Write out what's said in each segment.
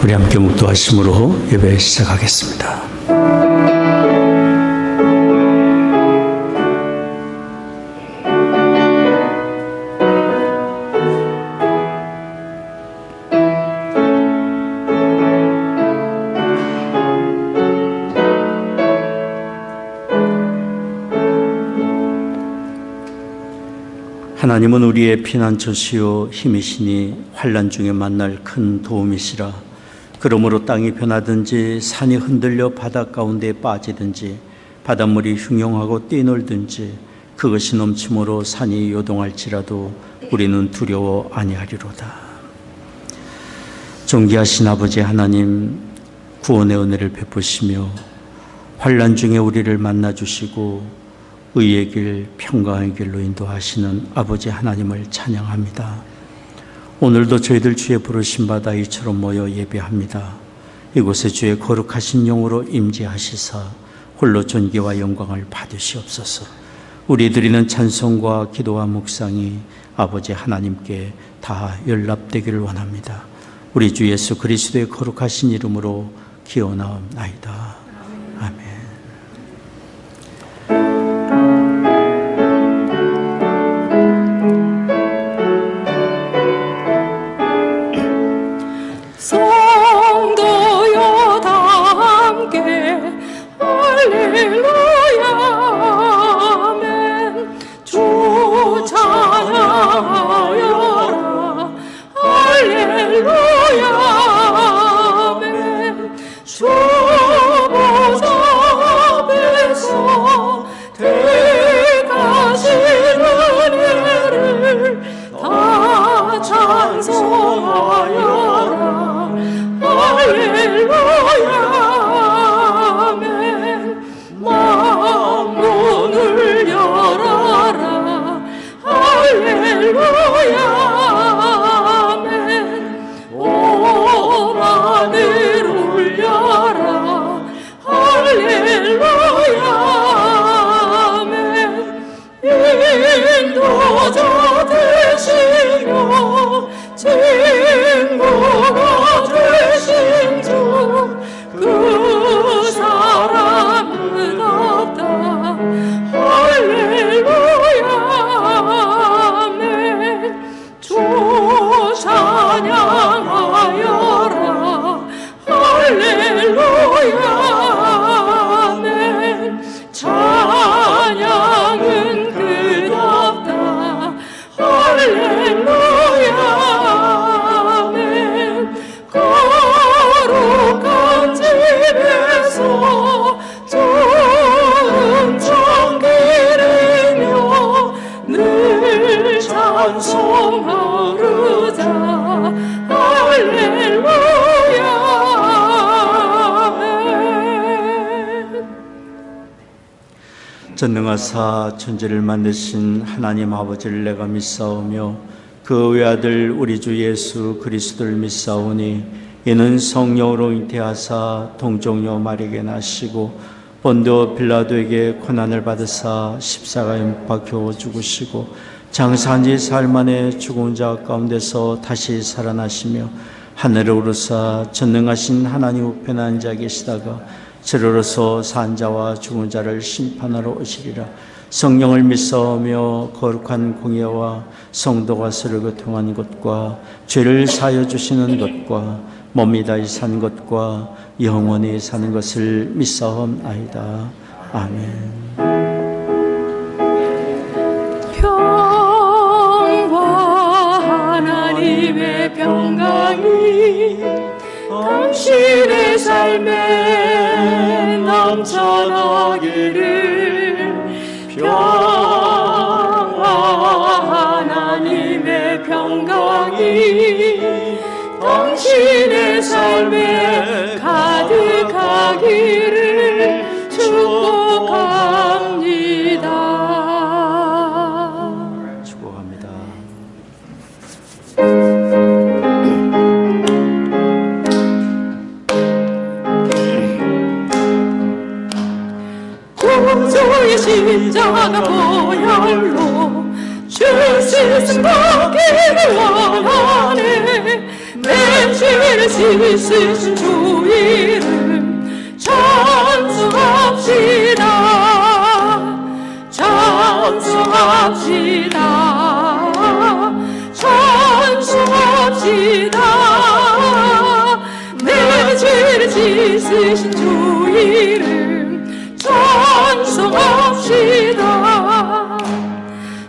우리 함께 묵도하심으로 예배 시작하겠습니다. 하나님은 우리의 피난처시요 힘이시니 환난 중에 만날 큰 도움이시라. 그러므로 땅이 변하든지 산이 흔들려 바다 가운데 빠지든지 바닷물이 흉용하고 뛰놀든지 그것이 넘침으로 산이 요동할지라도 우리는 두려워 아니하리로다. 존귀하신 아버지 하나님, 구원의 은혜를 베푸시며 환난 중에 우리를 만나주시고 의의 길, 평강의 길로 인도하시는 아버지 하나님을 찬양합니다. 오늘도 저희들 주의 부르심 받아 이처럼 모여 예배합니다. 이곳에 주의 거룩하신 영으로 임재하시사 홀로 존귀와 영광을 받으시옵소서. 우리 드리는 찬송과 기도와 묵상이 아버지 하나님께 다 연락되기를 원합니다. 우리 주 예수 그리스도의 거룩하신 이름으로 기원하옵나이다. 아멘. 전능하사 천지를 만드신 하나님 아버지를 내가 믿사오며 그 외아들 우리 주 예수 그리스도를 믿사오니 이는 성령으로 잉태하사 동정녀 마리아에게 나시고 본도 빌라도에게 고난을 받으사 십자가에 못 박혀 죽으시고 장사한 지 사흘 만에 죽은 자 가운데서 다시 살아나시며 하늘에 오르사 전능하신 하나님 우편에 앉아 계시다가 저러로서 산 자와 죽은 자를 심판하러 오시리라. 성령을 믿사오며 거룩한 공예와 성도가 서로 교통하는 것과 죄를 사하여 주시는 것과 몸이 다시 산 것과 영원히 사는 것을 믿사옵나이다. 아멘. 평화 하나님의 평강이 당신의 삶에 넘쳐나기를. 평화 하나님의 평강이 당신의 삶에 가득하기를 축복합니다. 축복합니다. 구주의 십자가 보혈로 죄 씻음 받기를 원하네. 내 죄를 씻으신 주 이름 찬송합시다. 찬송합시다. 찬송합시다. 내 죄를 씻으신 주 이름 찬송합시다.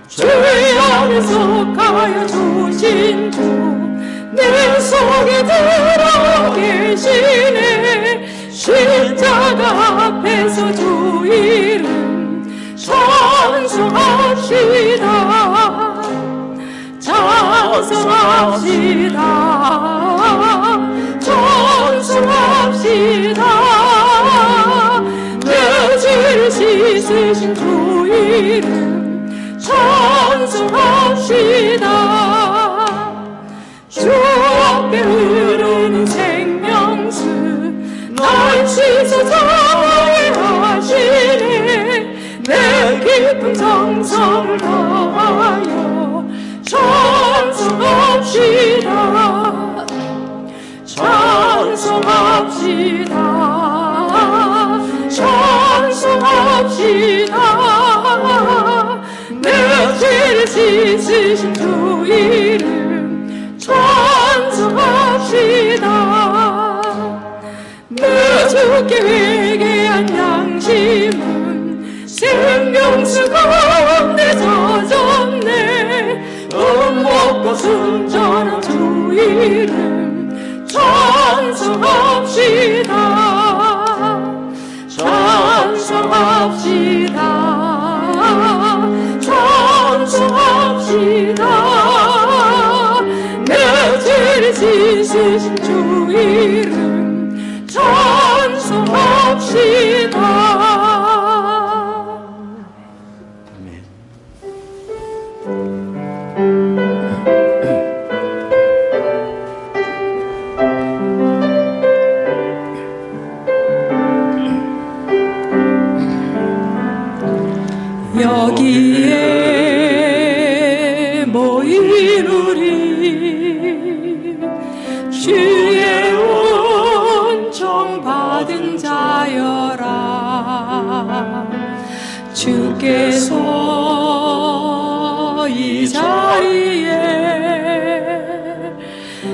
죄 안에서 가여 주신 주 내 속에 들어 계시네. 십자가 앞에서 주 이름 찬송합시다. 찬송합시다. 찬송합시다. 내 죄를 씻으신 주 이름 찬송합시다. 주 앞에 흐르는 생명수 날 씻어 자유하시네. 내 깊은 정성을 다하여 찬송합시다. 찬송합시다. 찬송합시다. 내 죄를 씻으신 주 이름 찬송합시다. 내 주께 회개한 양심은 생명수 가운데 젖었네. 음목과 순전한 주 이름 찬송합시다. 찬송합시다. 찬송합시다. 내 죄를 씻으신 주 이름 찬송합시다. 아멘. 여기에 모인 우리 주의 은총 받은 자여라. 주께서 이 자리에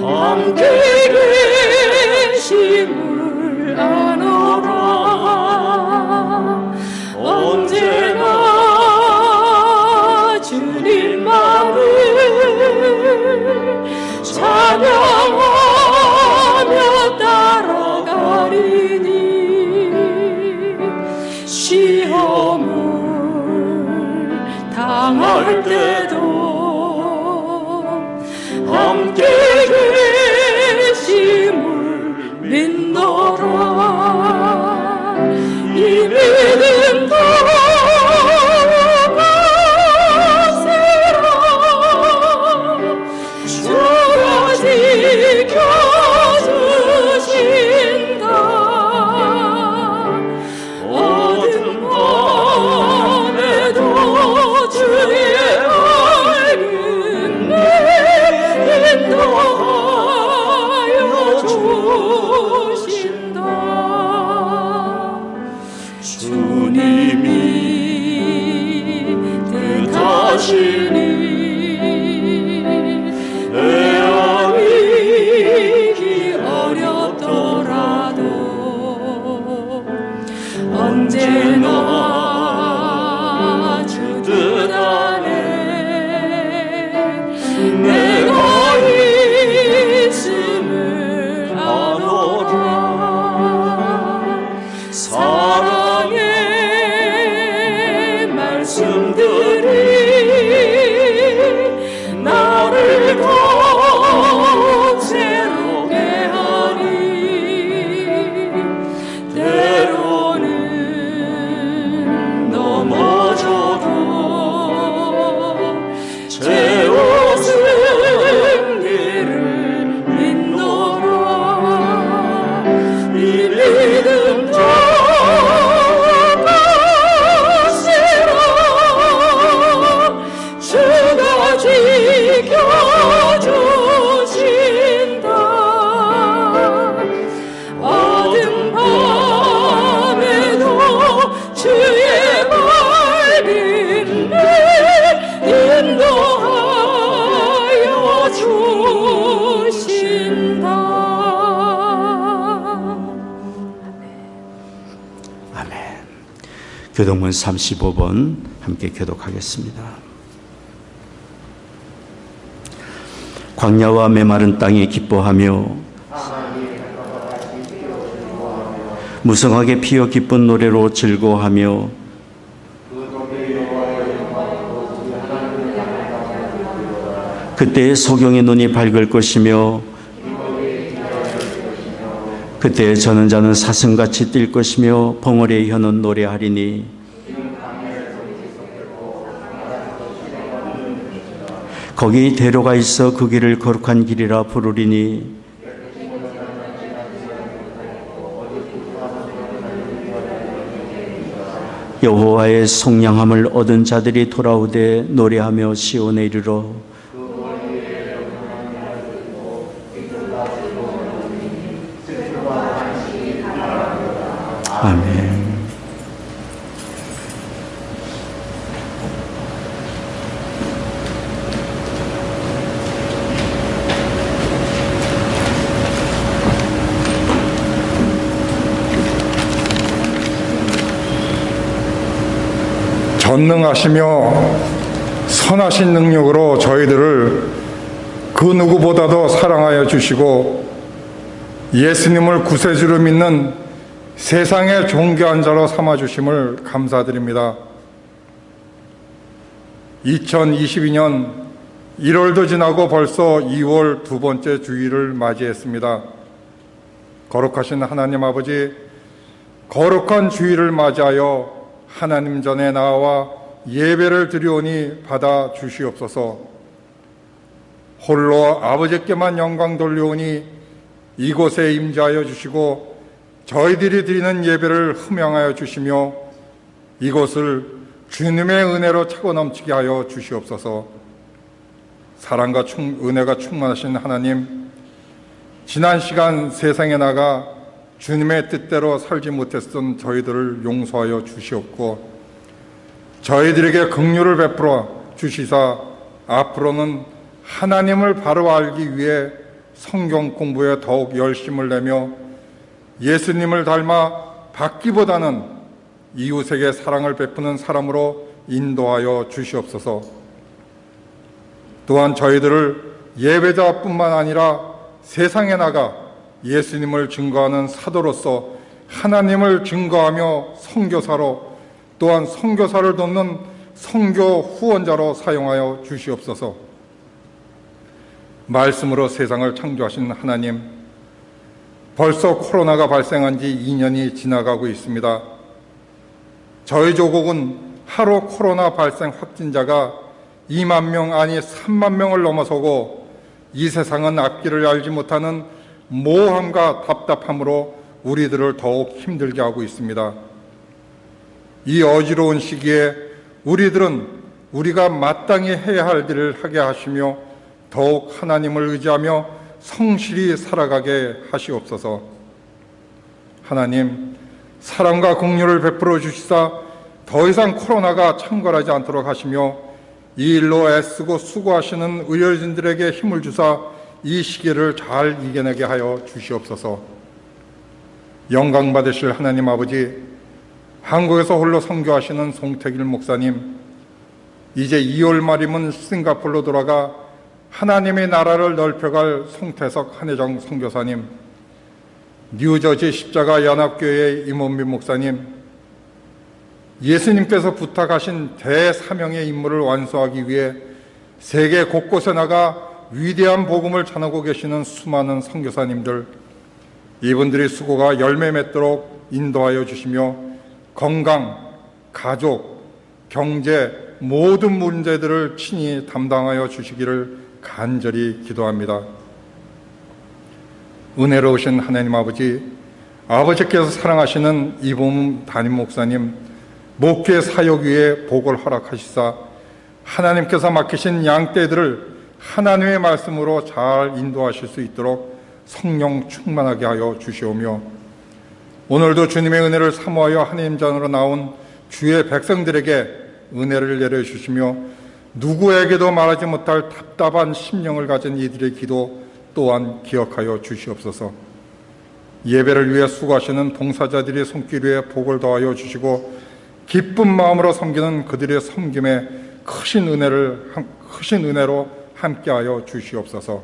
함께 계심을 아노라. 언제나 주님만을 찬양하며 따라가리니. 시험을 당할 때도 함께 계심을 믿노라. 이 믿음 더가세라. 주가 지켜주신다. 어둠 밤에도 주의 밝은 내 인도 교동문 35번 함께 교독하겠습니다. 광야와 메마른 땅이 기뻐하며 무성하게 피어 기쁜 노래로 즐거워하며 그때의 소경의 눈이 밝을 것이며 그때 저는 자는 사슴같이 뛸 것이며 벙어리의 혀는 노래하리니 거기 대로가 있어 그 길을 거룩한 길이라 부르리니 여호와의 속량함을 얻은 자들이 돌아오되 노래하며 시온에 이르러 아멘. 전능하시며 선하신 능력으로 저희들을 그 누구보다도 사랑하여 주시고 예수님을 구세주로 믿는 세상의 존귀한 자로 삼아주심을 감사드립니다. 2022년 1월도 지나고 벌써 2월 두 번째 주일을 맞이했습니다. 거룩하신 하나님 아버지, 거룩한 주일을 맞이하여 하나님 전에 나와 예배를 드리오니 받아 주시옵소서. 홀로 아버지께만 영광 돌리오니 이곳에 임재하여 주시고 저희들이 드리는 예배를 흠양하여 주시며 이곳을 주님의 은혜로 차고 넘치게 하여 주시옵소서. 사랑과 은혜가 충만하신 하나님, 지난 시간 세상에 나가 주님의 뜻대로 살지 못했던 저희들을 용서하여 주시옵고 저희들에게 긍휼을 베풀어 주시사 앞으로는 하나님을 바로 알기 위해 성경 공부에 더욱 열심을 내며 예수님을 닮아 받기보다는 이웃에게 사랑을 베푸는 사람으로 인도하여 주시옵소서. 또한 저희들을 예배자뿐만 아니라 세상에 나가 예수님을 증거하는 사도로서 하나님을 증거하며 선교사로 또한 선교사를 돕는 선교 후원자로 사용하여 주시옵소서. 말씀으로 세상을 창조하신 하나님, 벌써 코로나가 발생한 지 2년이 지나가고 있습니다. 저희 조국은 하루 코로나 발생 확진자가 2만 명 아니 3만 명을 넘어서고 이 세상은 앞길을 알지 못하는 모함과 답답함으로 우리들을 더욱 힘들게 하고 있습니다. 이 어지러운 시기에 우리들은 우리가 마땅히 해야 할 일을 하게 하시며 더욱 하나님을 의지하며 성실히 살아가게 하시옵소서. 하나님, 사랑과 긍휼을 베풀어 주시사 더 이상 코로나가 창궐하지 않도록 하시며 이 일로 애쓰고 수고하시는 의료진들에게 힘을 주사 이 시기를 잘 이겨내게 하여 주시옵소서. 영광 받으실 하나님 아버지, 한국에서 홀로 선교하시는 송태길 목사님, 이제 2월 말이면 싱가포르로 돌아가 하나님의 나라를 넓혀갈 송태석 한혜정 선교사님, 뉴저지 십자가 연합교회의 임원빈 목사님, 예수님께서 부탁하신 대사명의 임무를 완수하기 위해 세계 곳곳에 나가 위대한 복음을 전하고 계시는 수많은 선교사님들, 이분들의 수고가 열매 맺도록 인도하여 주시며 건강, 가족, 경제 모든 문제들을 친히 담당하여 주시기를 간절히 기도합니다. 은혜로우신 하나님 아버지, 아버지께서 사랑하시는 이봉 담임 목사님 목회 사역 위에 복을 허락하시사 하나님께서 맡기신 양떼들을 하나님의 말씀으로 잘 인도하실 수 있도록 성령 충만하게 하여 주시오며 오늘도 주님의 은혜를 사모하여 하나님 전으로 나온 주의 백성들에게 은혜를 내려주시며 누구에게도 말하지 못할 답답한 심령을 가진 이들의 기도 또한 기억하여 주시옵소서. 예배를 위해 수고하시는 봉사자들의 손길 위에 복을 더하여 주시고 기쁜 마음으로 섬기는 그들의 섬김에 크신 은혜로 함께하여 주시옵소서.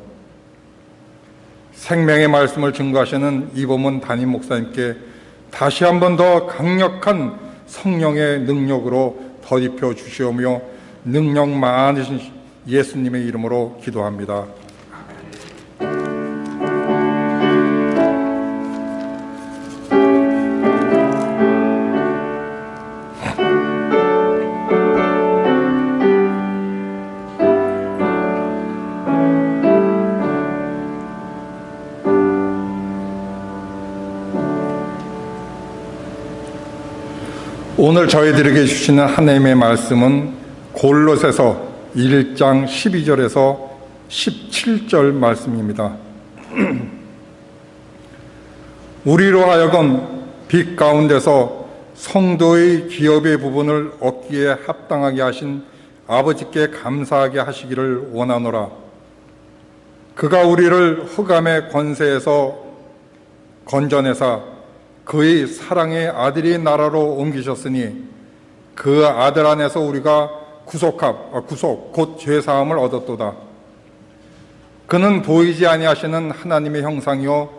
생명의 말씀을 증거하시는 이범원 담임 목사님께 다시 한 번 더 강력한 성령의 능력으로 덧입혀 주시오며 능력 많으신 예수님의 이름으로 기도합니다. 오늘 저희들에게 주시는 하나님의 말씀은 골로새서 1장 12절에서 17절 말씀입니다. 우리로 하여금 빛 가운데서 성도의 기업의 부분을 얻기에 합당하게 하신 아버지께 감사하게 하시기를 원하노라. 그가 우리를 흑암의 권세에서 건져내사 그의 사랑의 아들의 나라로 옮기셨으니 그 아들 안에서 우리가 구속 곧 죄사함을 얻었도다. 그는 보이지 아니하시는 하나님의 형상이요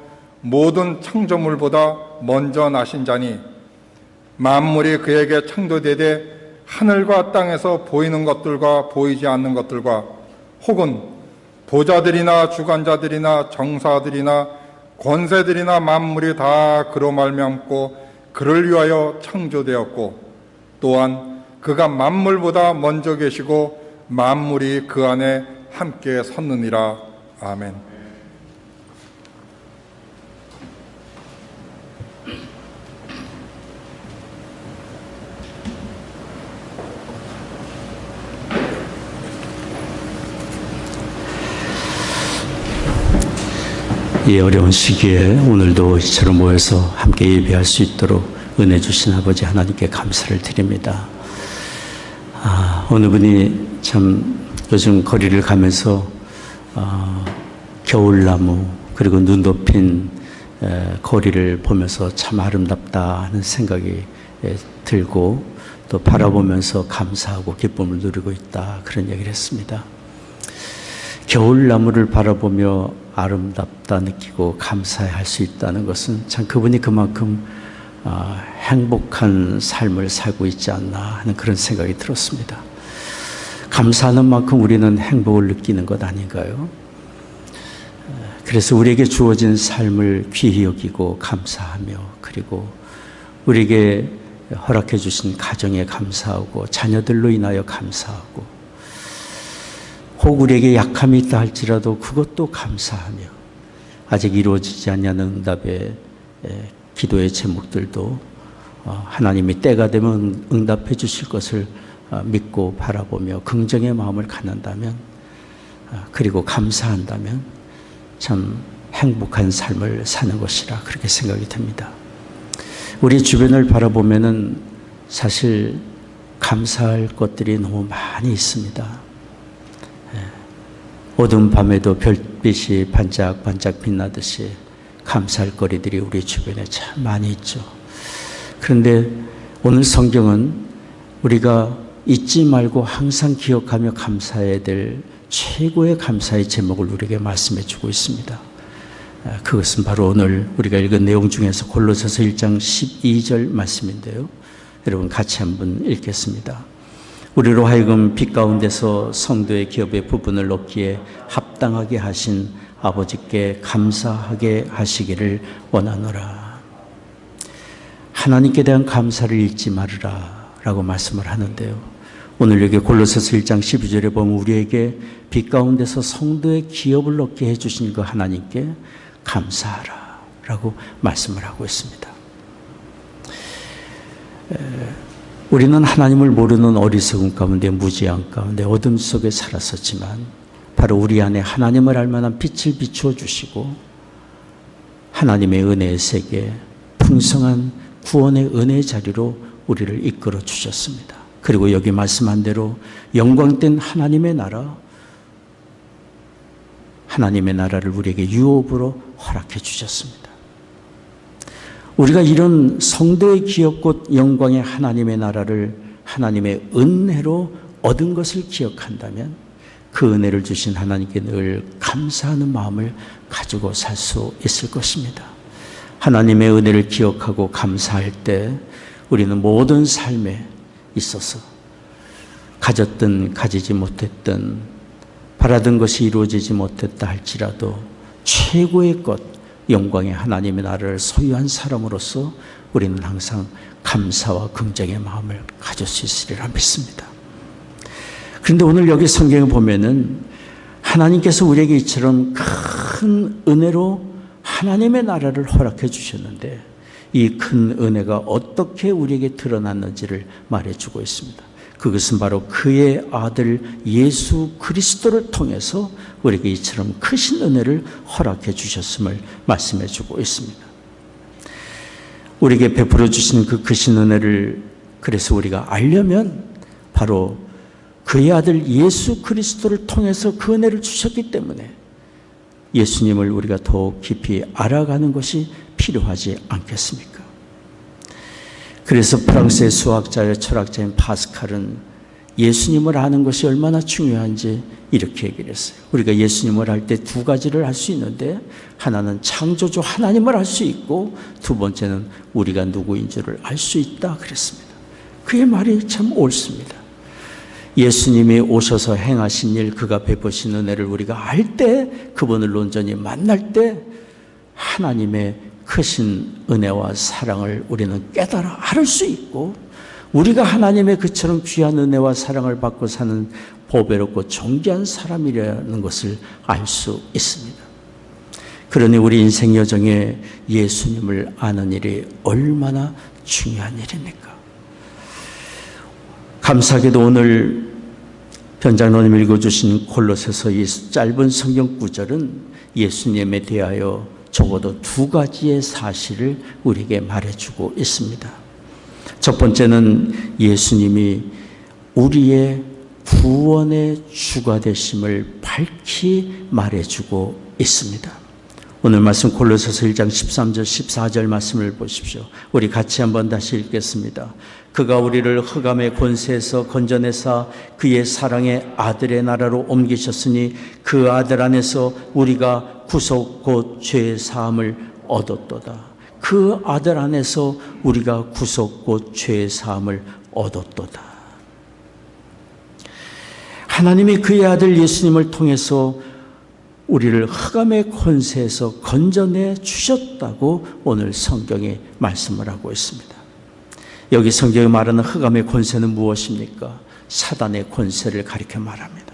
모든 창조물보다 먼저 나신 자니 만물이 그에게 창조되되 하늘과 땅에서 보이는 것들과 보이지 않는 것들과 혹은 보좌들이나 주관자들이나 정사들이나 권세들이나 만물이 다 그로 말미암고 그를 위하여 창조되었고 또한 그가 만물보다 먼저 계시고 만물이 그 안에 함께 섰느니라. 아멘. 이 어려운 시기에 오늘도 이처럼 모여서 함께 예배할 수 있도록 은혜 주신 아버지 하나님께 감사를 드립니다. 어느 분이 참 요즘 거리를 가면서 겨울나무 그리고 눈 덮인 거리를 보면서 참 아름답다 하는 생각이 들고 또 바라보면서 감사하고 기쁨을 누리고 있다 그런 얘기를 했습니다. 겨울나무를 바라보며 아름답다 느끼고 감사할 수 있다는 것은 참 그분이 그만큼 행복한 삶을 살고 있지 않나 하는 그런 생각이 들었습니다. 감사하는 만큼 우리는 행복을 느끼는 것 아닌가요? 그래서 우리에게 주어진 삶을 귀히 여기고 감사하며 그리고 우리에게 허락해 주신 가정에 감사하고 자녀들로 인하여 감사하고 혹 우리에게 약함이 있다 할지라도 그것도 감사하며 아직 이루어지지 않는 응답의 기도의 제목들도 하나님이 때가 되면 응답해 주실 것을 믿고 바라보며 긍정의 마음을 갖는다면 그리고 감사한다면 참 행복한 삶을 사는 것이라 그렇게 생각이 듭니다. 우리 주변을 바라보면은 사실 감사할 것들이 너무 많이 있습니다. 어두운 밤에도 별빛이 반짝반짝 빛나듯이 감사할 거리들이 우리 주변에 참 많이 있죠. 그런데 오늘 성경은 우리가 잊지 말고 항상 기억하며 감사해야 될 최고의 감사의 제목을 우리에게 말씀해 주고 있습니다. 그것은 바로 오늘 우리가 읽은 내용 중에서 골로새서 1장 12절 말씀인데요. 여러분 같이 한번 읽겠습니다. 우리로 하여금 빛 가운데서 성도의 기업의 부분을 얻기에 합당하게 하신 아버지께 감사하게 하시기를 원하노라. 하나님께 대한 감사를 잊지 말으라 라고 말씀을 하는데요. 오늘 여기 골로새서 1장 12절에 보면 우리에게 빛 가운데서 성도의 기업을 얻게 해주신 그 하나님께 감사하라 라고 말씀을 하고 있습니다. 우리는 하나님을 모르는 어리석음 가운데 무지한 가운데 어둠 속에 살았었지만 바로 우리 안에 하나님을 알 만한 빛을 비추어 주시고 하나님의 은혜의 세계 풍성한 구원의 은혜의 자리로 우리를 이끌어 주셨습니다. 그리고 여기 말씀한 대로 영광된 하나님의 나라를 우리에게 유업으로 허락해 주셨습니다. 우리가 이런 성도의 기업곧 영광의 하나님의 나라를 하나님의 은혜로 얻은 것을 기억한다면 그 은혜를 주신 하나님께 늘 감사하는 마음을 가지고 살 수 있을 것입니다. 하나님의 은혜를 기억하고 감사할 때 우리는 모든 삶에 있어서 가졌든 가지지 못했든 바라던 것이 이루어지지 못했다 할지라도 최고의 것, 영광의 하나님의 나라를 소유한 사람으로서 우리는 항상 감사와 긍정의 마음을 가질 수 있으리라 믿습니다. 그런데 오늘 여기 성경에 보면은 하나님께서 우리에게 이처럼 큰 은혜로 하나님의 나라를 허락해 주셨는데 이 큰 은혜가 어떻게 우리에게 드러났는지를 말해주고 있습니다. 그것은 바로 그의 아들 예수 그리스도를 통해서 우리에게 이처럼 크신 은혜를 허락해 주셨음을 말씀해 주고 있습니다. 우리에게 베풀어 주신 그 크신 은혜를 그래서 우리가 알려면 바로 그의 아들 예수 그리스도를 통해서 그 은혜를 주셨기 때문에 예수님을 우리가 더욱 깊이 알아가는 것이 필요하지 않겠습니까? 그래서 프랑스의 수학자여 철학자인 파스칼은 예수님을 아는 것이 얼마나 중요한지 이렇게 얘기를 했어요. 우리가 예수님을 알 때 두 가지를 알 수 있는데 하나는 창조주 하나님을 알 수 있고 두 번째는 우리가 누구인 줄을 알 수 있다 그랬습니다. 그의 말이 참 옳습니다. 예수님이 오셔서 행하신 일, 그가 베푸신 은혜를 우리가 알 때, 그분을 온전히 만날 때 하나님의 크신 은혜와 사랑을 우리는 깨달아 알 수 있고 우리가 하나님의 그처럼 귀한 은혜와 사랑을 받고 사는 보배롭고 존귀한 사람이라는 것을 알 수 있습니다. 그러니 우리 인생 여정에 예수님을 아는 일이 얼마나 중요한 일입니까? 감사하게도 오늘 변장로님 읽어주신 골로새서 이 짧은 성경 구절은 예수님에 대하여 적어도 두 가지의 사실을 우리에게 말해주고 있습니다. 첫 번째는 예수님이 우리의 구원의 주가 되심을 밝히 말해주고 있습니다. 오늘 말씀 골로새서 1장 13절 14절 말씀을 보십시오. 우리 같이 한번 다시 읽겠습니다. 그가 우리를 흑암의 권세에서 건져내사 그의 사랑의 아들의 나라로 옮기셨으니 그 아들 안에서 우리가 구속 곧 죄의 사함을 얻었도다. 그 아들 안에서 우리가 구속 곧 죄의 사함을 얻었도다. 하나님이 그의 아들 예수님을 통해서 우리를 흑암의 권세에서 건져내 주셨다고 오늘 성경이 말씀을 하고 있습니다. 여기 성경이 말하는 흑암의 권세는 무엇입니까? 사단의 권세를 가리켜 말합니다.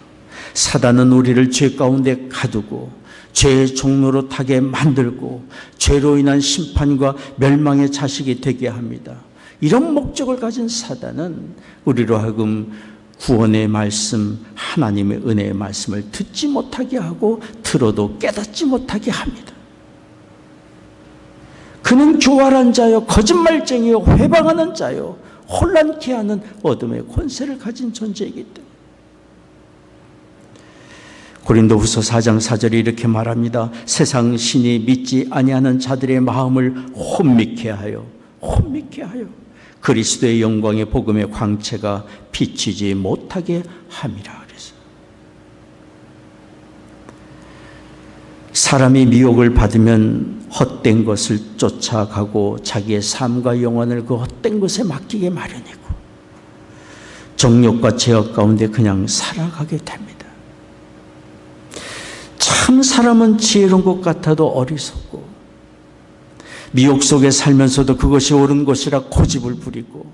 사단은 우리를 죄 가운데 가두고 죄의 종로로 타게 만들고 죄로 인한 심판과 멸망의 자식이 되게 합니다. 이런 목적을 가진 사단은 우리로 하여금 구원의 말씀, 하나님의 은혜의 말씀을 듣지 못하게 하고 들어도 깨닫지 못하게 합니다. 그는 교활한 자요, 거짓말쟁이요, 회방하는 자요, 혼란케 하는 어둠의 권세를 가진 존재이기 때문에 고린도후서 4장 4절이 이렇게 말합니다. 세상 신이 믿지 아니하는 자들의 마음을 혼미케 하여 그리스도의 영광의 복음의 광채가 비치지 못하게 함이라 그래서 사람이 미혹을 받으면 헛된 것을 쫓아가고 자기의 삶과 영혼을 그 헛된 것에 맡기게 마련이고 정욕과 죄악 가운데 그냥 살아가게 됩니다. 참 사람은 지혜로운 것 같아도 어리석고 미혹 속에 살면서도 그것이 옳은 것이라 고집을 부리고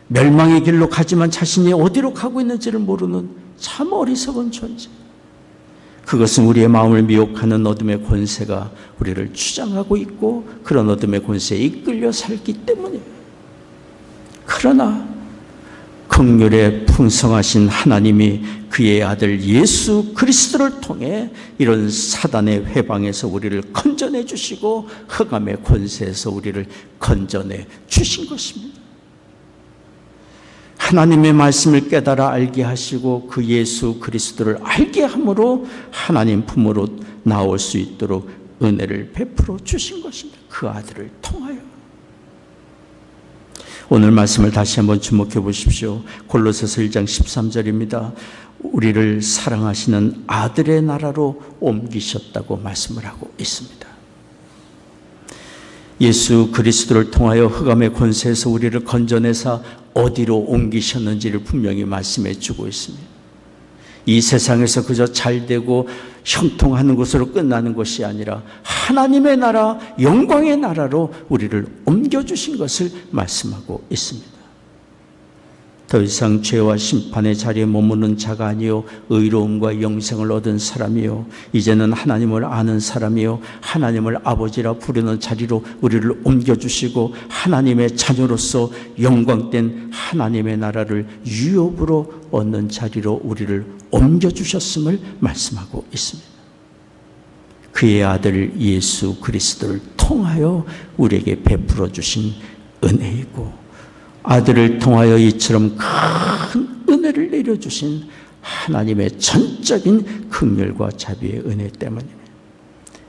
멸망의 길로 가지만 자신이 어디로 가고 있는지를 모르는 참 어리석은 존재. 그것은 우리의 마음을 미혹하는 어둠의 권세가 우리를 주장하고 있고 그런 어둠의 권세에 이끌려 살기 때문이에요. 그러나 긍휼에 풍성하신 하나님이 그의 아들 예수 그리스도를 통해 이런 사단의 회방에서 우리를 건져내 주시고 흑암의 권세에서 우리를 건져내 주신 것입니다. 하나님의 말씀을 깨달아 알게 하시고 그 예수 그리스도를 알게 함으로 하나님 품으로 나올 수 있도록 은혜를 베풀어 주신 것입니다. 그 아들을 통하여. 오늘 말씀을 다시 한번 주목해 보십시오. 골로새서 1장 13절입니다. 우리를 사랑하시는 아들의 나라로 옮기셨다고 말씀을 하고 있습니다. 예수 그리스도를 통하여 흑암의 권세에서 우리를 건져내사 어디로 옮기셨는지를 분명히 말씀해 주고 있습니다. 이 세상에서 그저 잘되고 형통하는 것으로 끝나는 것이 아니라 하나님의 나라, 영광의 나라로 우리를 옮겨주신 것을 말씀하고 있습니다. 더 이상 죄와 심판의 자리에 머무는 자가 아니요 의로움과 영생을 얻은 사람이요 이제는 하나님을 아는 사람이요 하나님을 아버지라 부르는 자리로 우리를 옮겨주시고 하나님의 자녀로서 영광된 하나님의 나라를 유업으로 얻는 자리로 우리를 옮겨주셨음을 말씀하고 있습니다. 그의 아들 예수 그리스도를 통하여 우리에게 베풀어 주신 은혜이고 아들을 통하여 이처럼 큰 은혜를 내려주신 하나님의 전적인 긍휼과 자비의 은혜 때문입니다.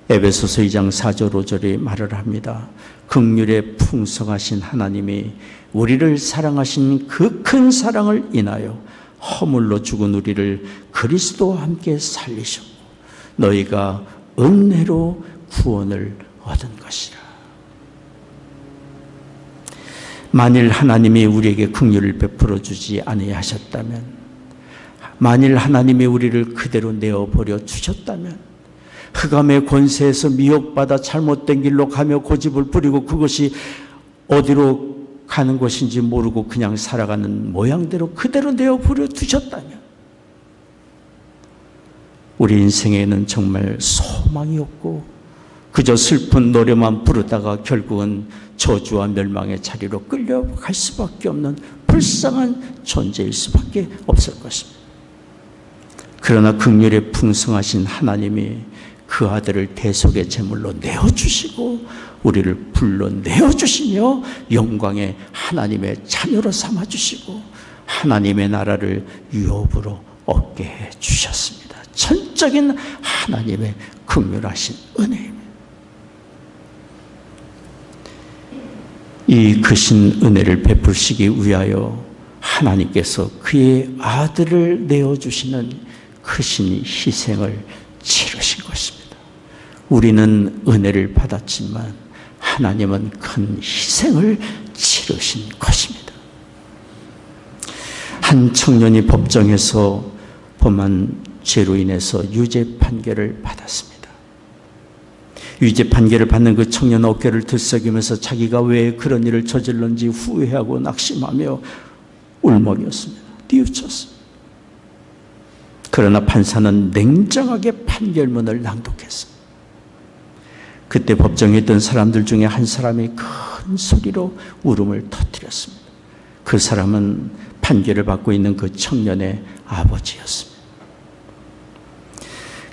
에베소서 2장 4절 5절이 말을 합니다. 긍휼에 풍성하신 하나님이 우리를 사랑하신 그 큰 사랑을 인하여 허물로 죽은 우리를 그리스도와 함께 살리셨고 너희가 은혜로 구원을 얻은 것이라. 만일 하나님이 우리에게 긍휼을 베풀어 주지 아니하셨다면, 만일 하나님이 우리를 그대로 내어버려 주셨다면, 흑암의 권세에서 미혹받아 잘못된 길로 가며 고집을 부리고 그것이 어디로 가는 것인지 모르고 그냥 살아가는 모양대로 그대로 내어버려 두셨다면 우리 인생에는 정말 소망이 없고 그저 슬픈 노래만 부르다가 결국은 저주와 멸망의 자리로 끌려갈 수밖에 없는 불쌍한 존재일 수밖에 없을 것입니다. 그러나 긍휼에 풍성하신 하나님이 그 아들을 대속의 제물로 내어주시고 우리를 불러내어주시며 영광의 하나님의 자녀로 삼아주시고 하나님의 나라를 유업으로 얻게 해주셨습니다. 전적인 하나님의 긍휼하신 은혜입니다. 이 크신 은혜를 베풀시기 위하여 하나님께서 그의 아들을 내어주시는 크신 희생을 치르신 것입니다. 우리는 은혜를 받았지만 하나님은 큰 희생을 치르신 것입니다. 한 청년이 법정에서 범한 죄로 인해서 유죄 판결을 받았습니다. 유죄 판결을 받는 그 청년 어깨를 들썩이면서 자기가 왜 그런 일을 저질렀는지 후회하고 낙심하며 울먹였습니다. 뉘우쳤습니다. 그러나 판사는 냉정하게 판결문을 낭독했습니다. 그때 법정에 있던 사람들 중에 한 사람이 큰 소리로 울음을 터뜨렸습니다. 그 사람은 판결을 받고 있는 그 청년의 아버지였습니다.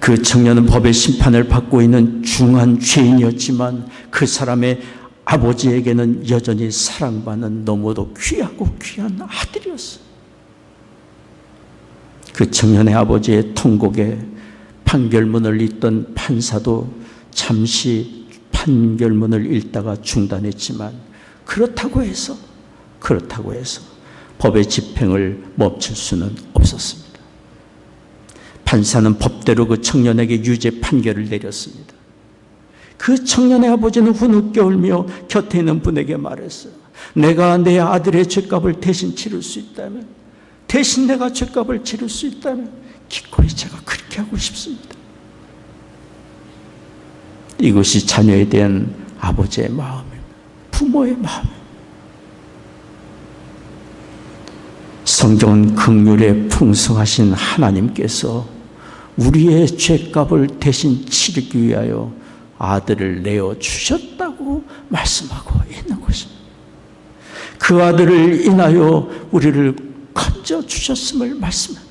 그 청년은 법의 심판을 받고 있는 중한 죄인이었지만 그 사람의 아버지에게는 여전히 사랑받는 너무도 귀하고 귀한 아들이었어요. 그 청년의 아버지의 통곡에 판결문을 읽던 판사도 잠시 판결문을 읽다가 중단했지만 그렇다고 해서 법의 집행을 멈출 수는 없었습니다. 판사는 법대로 그 청년에게 유죄 판결을 내렸습니다. 그 청년의 아버지는 후늦게 울며 곁에 있는 분에게 말했어요. 내가 내 아들의 죄값을 대신 치를 수 있다면, 대신 내가 죄값을 치를 수 있다면 기꺼이 제가 그렇게 하고 싶습니다. 이것이 자녀에 대한 아버지의 마음입니다. 부모의 마음입니다. 성경은 긍휼에 풍성하신 하나님께서 우리의 죄값을 대신 치르기 위하여 아들을 내어주셨다고 말씀하고 있는 것입니다. 그 아들을 인하여 우리를 건져주셨음을 말씀합니다.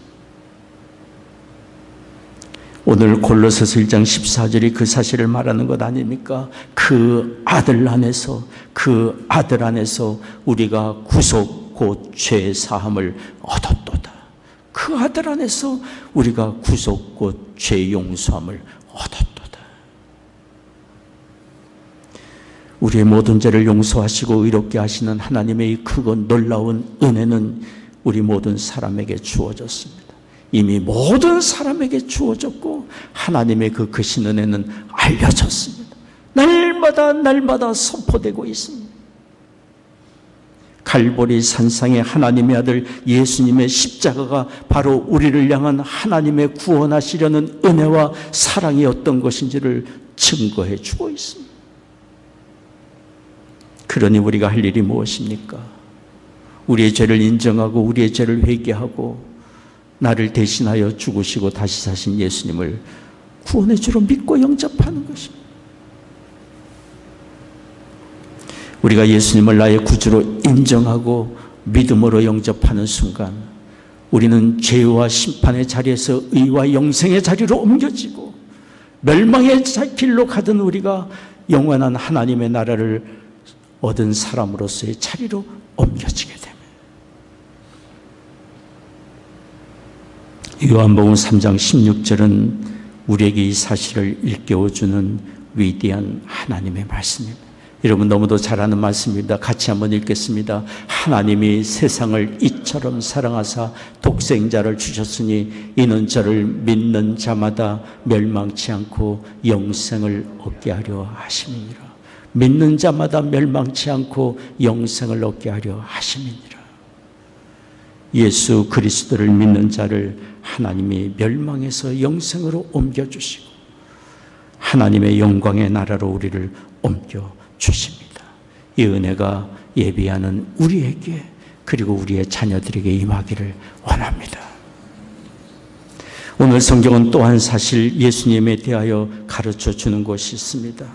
오늘 골로새서 1장 14절이 그 사실을 말하는 것 아닙니까? 그 아들 안에서 우리가 구속 곧 죄 사함을 얻었도다. 그 아들 안에서 우리가 구속 곧 죄 용서함을 얻었도다. 우리의 모든 죄를 용서하시고 의롭게 하시는 하나님의 이 크고 놀라운 은혜는 우리 모든 사람에게 주어졌습니다. 이미 모든 사람에게 주어졌고 하나님의 그 크신 은혜는 알려졌습니다. 날마다 선포되고 있습니다. 갈보리 산상의 하나님의 아들 예수님의 십자가가 바로 우리를 향한 하나님의 구원하시려는 은혜와 사랑이 어떤 것인지를 증거해 주고 있습니다. 그러니 우리가 할 일이 무엇입니까? 우리의 죄를 인정하고 우리의 죄를 회개하고 나를 대신하여 죽으시고 다시 사신 예수님을 구원의 주로 믿고 영접하는 것입니다. 우리가 예수님을 나의 구주로 인정하고 믿음으로 영접하는 순간 우리는 죄와 심판의 자리에서 의와 영생의 자리로 옮겨지고 멸망의 길로 가던 우리가 영원한 하나님의 나라를 얻은 사람으로서의 자리로 옮겨지게 됩니다. 요한복음 3장 16절은 우리에게 이 사실을 일깨워주는 위대한 하나님의 말씀입니다. 여러분 너무도 잘 아는 말씀입니다. 같이 한번 읽겠습니다. 하나님이 세상을 이처럼 사랑하사 독생자를 주셨으니 이는 저를 믿는 자마다 멸망치 않고 영생을 얻게 하려 하심이니라. 믿는 자마다 멸망치 않고 영생을 얻게 하려 하심이니라. 예수 그리스도를 믿는 자를 하나님이 멸망에서 영생으로 옮겨주시고 하나님의 영광의 나라로 우리를 옮겨주십니다. 이 은혜가 예비하는 우리에게 그리고 우리의 자녀들에게 임하기를 원합니다. 오늘 성경은 또한 사실 예수님에 대하여 가르쳐 주는 것이 있습니다.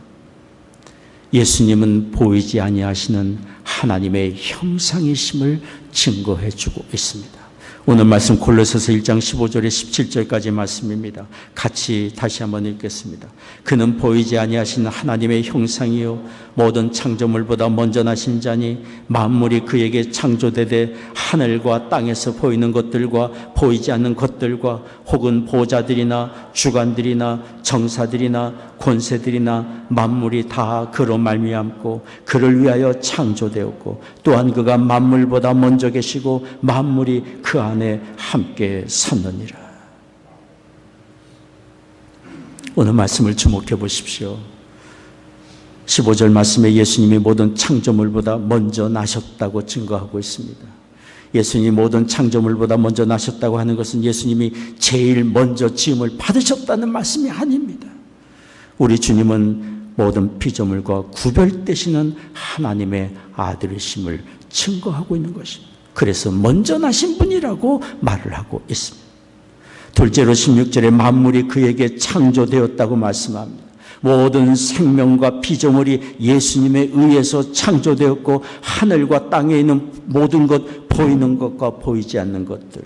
예수님은 보이지 아니하시는 하나님의 형상이심을 증거해 주고 있습니다. 오늘 말씀 골로새서 1장 15절에 17절까지 말씀입니다. 같이 다시 한번 읽겠습니다. 그는 보이지 아니하시는 하나님의 형상이요 모든 창조물보다 먼저 나신 자니 만물이 그에게 창조되되 하늘과 땅에서 보이는 것들과 보이지 않는 것들과 혹은 보좌들이나 주관들이나 정사들이나 권세들이나 만물이 다 그로 말미암고 그를 위하여 창조되었고 또한 그가 만물보다 먼저 계시고 만물이 그 안에 함께 섰느니라. 오늘 말씀을 주목해 보십시오. 15절 말씀에 예수님이 모든 창조물보다 먼저 나셨다고 증거하고 있습니다. 예수님이 모든 창조물보다 먼저 나셨다고 하는 것은 예수님이 제일 먼저 지음을 받으셨다는 말씀이 아닙니다. 우리 주님은 모든 피조물과 구별되시는 하나님의 아들이심을 증거하고 있는 것입니다. 그래서 먼저 나신 분이라고 말을 하고 있습니다. 둘째로 16절에 만물이 그에게 창조되었다고 말씀합니다. 모든 생명과 피조물이 예수님에 의해서 창조되었고 하늘과 땅에 있는 모든 것, 보이는 것과 보이지 않는 것들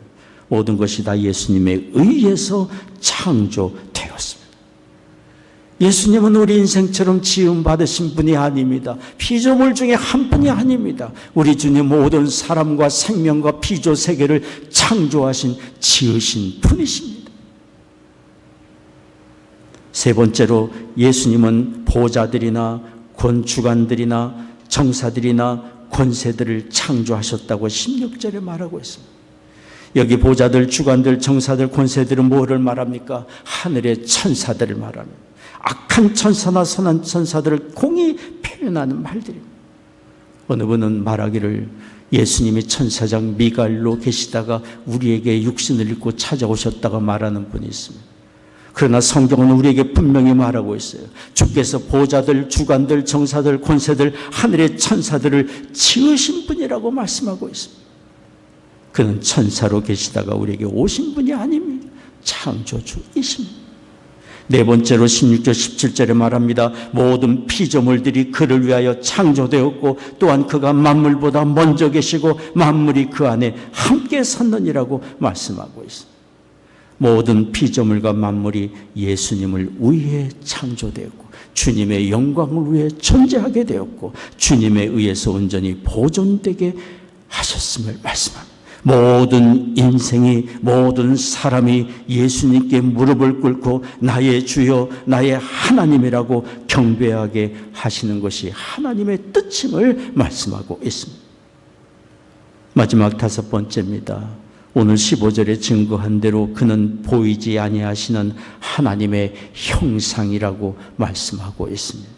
모든 것이 다 예수님에 의해서 창조되었습니다. 예수님은 우리 인생처럼 지음받으신 분이 아닙니다. 피조물 중에 한 분이 아닙니다. 우리 주님 모든 사람과 생명과 피조 세계를 창조하신 지으신 분이십니다. 세 번째로 예수님은 보좌들이나 권주관들이나 정사들이나 권세들을 창조하셨다고 16절에 말하고 있습니다. 여기 보좌들, 주관들, 정사들, 권세들은 뭐를 말합니까? 하늘의 천사들을 말합니다. 악한 천사나 선한 천사들을 공히 표현하는 말들입니다. 어느 분은 말하기를 예수님이 천사장 미가엘로 계시다가 우리에게 육신을 입고 찾아오셨다가 말하는 분이 있습니다. 그러나 성경은 우리에게 분명히 말하고 있어요. 주께서 보좌들, 주관들, 정사들, 권세들, 하늘의 천사들을 지으신 분이라고 말씀하고 있습니다. 그는 천사로 계시다가 우리에게 오신 분이 아닙니다. 창조주이십니다. 네 번째로 16절 17절에 말합니다. 모든 피조물들이 그를 위하여 창조되었고 또한 그가 만물보다 먼저 계시고 만물이 그 안에 함께 섰느니라고 말씀하고 있습니다. 모든 피조물과 만물이 예수님을 위해 창조되었고 주님의 영광을 위해 존재하게 되었고 주님에 의해서 온전히 보존되게 하셨음을 말씀합니다. 모든 인생이, 모든 사람이 예수님께 무릎을 꿇고 나의 주여, 나의 하나님이라고 경배하게 하시는 것이 하나님의 뜻임을 말씀하고 있습니다. 마지막 5번째입니다. 오늘 15절에 증거한 대로 그는 보이지 아니하시는 하나님의 형상이라고 말씀하고 있습니다.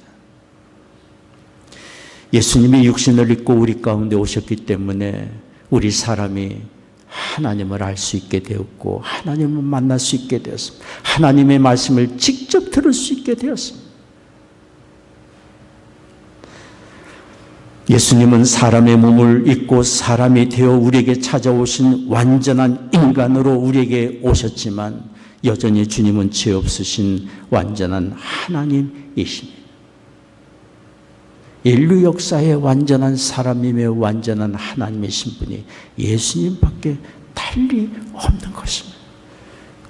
예수님이 육신을 입고 우리 가운데 오셨기 때문에 우리 사람이 하나님을 알 수 있게 되었고 하나님을 만날 수 있게 되었습니다. 하나님의 말씀을 직접 들을 수 있게 되었습니다. 예수님은 사람의 몸을 입고 사람이 되어 우리에게 찾아오신 완전한 인간으로 우리에게 오셨지만 여전히 주님은 죄 없으신 완전한 하나님이십니다. 인류 역사의 완전한 사람이며 완전한 하나님이신 분이 예수님밖에 달리 없는 것입니다.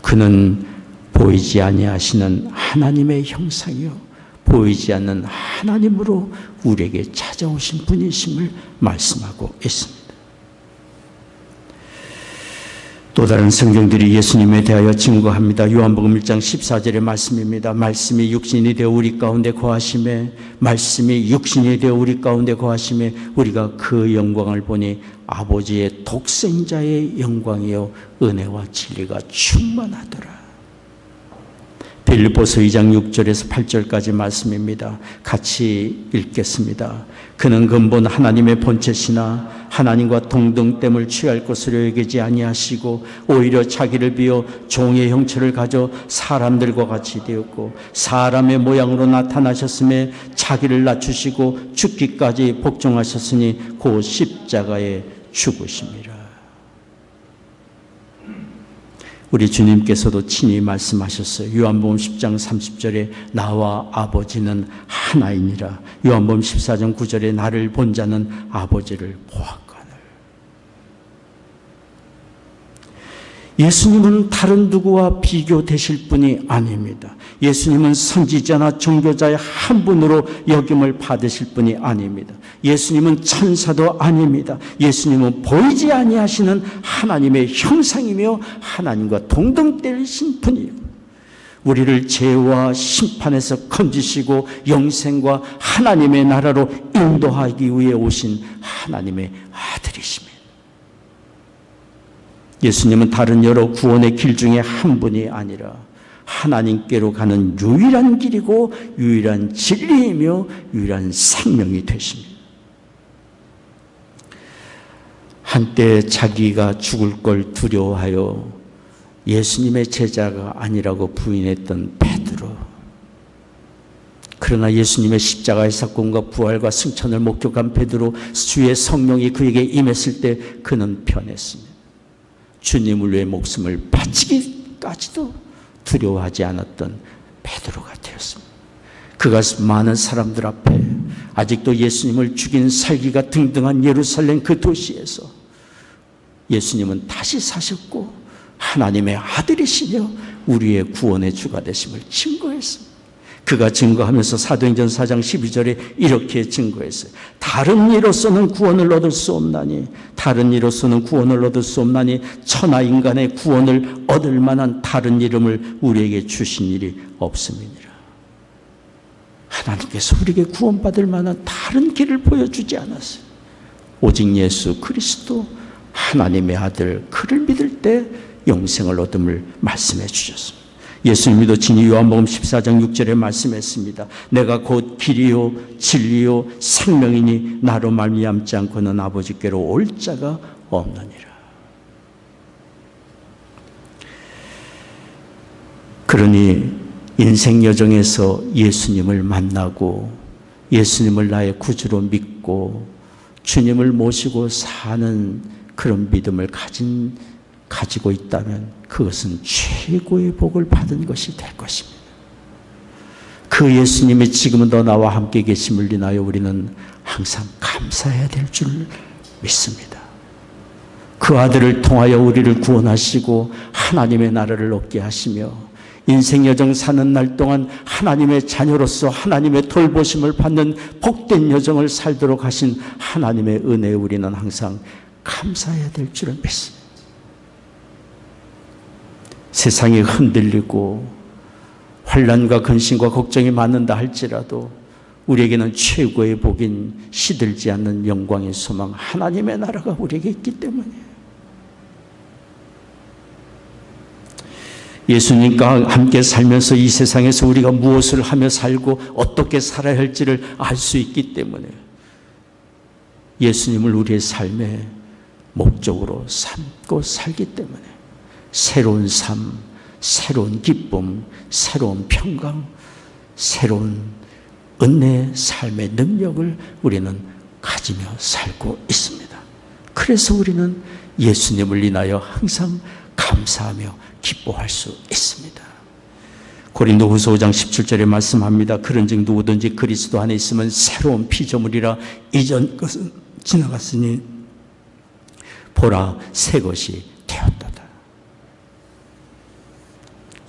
그는 보이지 아니하시는 하나님의 형상이요 보이지 않는 하나님으로 우리에게 찾아오신 분이심을 말씀하고 있습니다. 또 다른 성경들이 예수님에 대하여 증거합니다. 요한복음 1장 14절의 말씀입니다. 말씀이 육신이 되어 우리 가운데 거하심에, 말씀이 육신이 되어 우리 가운데 거하심에 우리가 그 영광을 보니 아버지의 독생자의 영광이요 은혜와 진리가 충만하더라. 빌립보서 2장 6절에서 8절까지 말씀입니다. 같이 읽겠습니다. 그는 근본 하나님의 본체시나 하나님과 동등됨을 취할 것으로 여기지 아니하시고 오히려 자기를 비워 종의 형체를 가져 사람들과 같이 되었고 사람의 모양으로 나타나셨음에 자기를 낮추시고 죽기까지 복종하셨으니 곧 십자가에 죽으심이라. 우리 주님께서도 친히 말씀하셨어요. 요한복음 10장 30절에 나와 아버지는 하나이니라. 요한복음 14장 9절에 나를 본 자는 아버지를 보았거늘. 예수님은 다른 누구와 비교되실 분이 아닙니다. 예수님은 선지자나 종교자의 한 분으로 여김을 받으실 분이 아닙니다. 예수님은 천사도 아닙니다. 예수님은 보이지 아니하시는 하나님의 형상이며 하나님과 동등되신 분이에요. 우리를 죄와 심판에서 건지시고 영생과 하나님의 나라로 인도하기 위해 오신 하나님의 아들이십니다. 예수님은 다른 여러 구원의 길 중에 한 분이 아니라 하나님께로 가는 유일한 길이고 유일한 진리이며 유일한 생명이 되십니다. 한때 자기가 죽을 걸 두려워하여 예수님의 제자가 아니라고 부인했던 베드로. 그러나 예수님의 십자가의 사건과 부활과 승천을 목격한 베드로, 주의 성령이 그에게 임했을 때 그는 변했습니다. 주님을 위해 목숨을 바치기까지도 두려워하지 않았던 베드로가 되었습니다. 그가 많은 사람들 앞에 아직도 예수님을 죽인 살기가 등등한 예루살렘 그 도시에서 예수님은 다시 사셨고 하나님의 아들이시며 우리의 구원의 주가 되심을 증거했습니다. 그가 증거하면서 사도행전 4장 12절에 이렇게 증거했어요. 다른 이로서는 구원을 얻을 수 없나니, 다른 이로서는 구원을 얻을 수 없나니 천하 인간의 구원을 얻을 만한 다른 이름을 우리에게 주신 일이 없음이니라. 하나님께서 우리에게 구원받을 만한 다른 길을 보여주지 않았어요. 오직 예수 그리스도 하나님의 아들, 그를 믿을 때 영생을 얻음을 말씀해 주셨습니다. 예수님도 친히 요한복음 14장 6절에 말씀했습니다. 내가 곧 길이요 진리요 생명이니 나로 말미암지 않고는 아버지께로 올 자가 없느니라. 그러니 인생 여정에서 예수님을 만나고 예수님을 나의 구주로 믿고 주님을 모시고 사는 그런 믿음을 가지고 있다면 그것은 최고의 복을 받은 것이 될 것입니다. 그 예수님이 지금은 더 나와 함께 계심을 인하여 우리는 항상 감사해야 될 줄 믿습니다. 그 아들을 통하여 우리를 구원하시고 하나님의 나라를 얻게 하시며 인생 여정 사는 날 동안 하나님의 자녀로서 하나님의 돌보심을 받는 복된 여정을 살도록 하신 하나님의 은혜에 우리는 항상 감사해야 될 줄을 믿습니다. 세상이 흔들리고 환난과 근심과 걱정이 많은다 할지라도 우리에게는 최고의 복인 시들지 않는 영광의 소망 하나님의 나라가 우리에게 있기 때문이에요. 예수님과 함께 살면서 이 세상에서 우리가 무엇을 하며 살고 어떻게 살아야 할지를 알 수 있기 때문에 예수님을 우리의 삶의 목적으로 삼고 살기 때문에 새로운 삶, 새로운 기쁨, 새로운 평강, 새로운 은혜의 삶의 능력을 우리는 가지며 살고 있습니다. 그래서 우리는 예수님을 인하여 항상 감사하며 기뻐할 수 있습니다. 고린도후서 5장 17절에 말씀합니다. 그런즉 누구든지 그리스도 안에 있으면 새로운 피조물이라 이전 것은 지나갔으니 보라 새 것이 되었도다.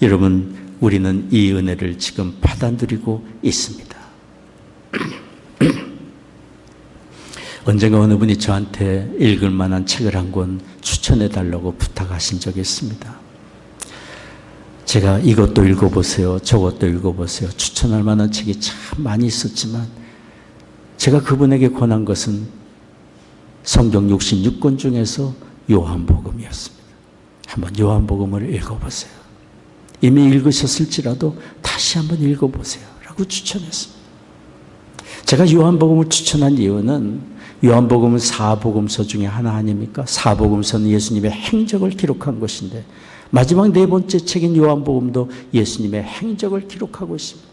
여러분, 우리는 이 은혜를 지금 받아 누리고 있습니다. 언젠가 어느 분이 저한테 읽을 만한 책을 한 권 추천해 달라고 부탁하신 적이 있습니다. 제가 이것도 읽어보세요, 저것도 읽어보세요, 추천할 만한 책이 참 많이 있었지만 제가 그분에게 권한 것은 성경 66권 중에서 요한복음이었습니다. 한번 요한복음을 읽어보세요. 이미 읽으셨을지라도 다시 한번 읽어보세요 라고 추천했습니다. 제가 요한복음을 추천한 이유는 요한복음은 사복음서 중에 하나 아닙니까? 사복음서는 예수님의 행적을 기록한 것인데 마지막 네 번째 책인 요한복음도 예수님의 행적을 기록하고 있습니다.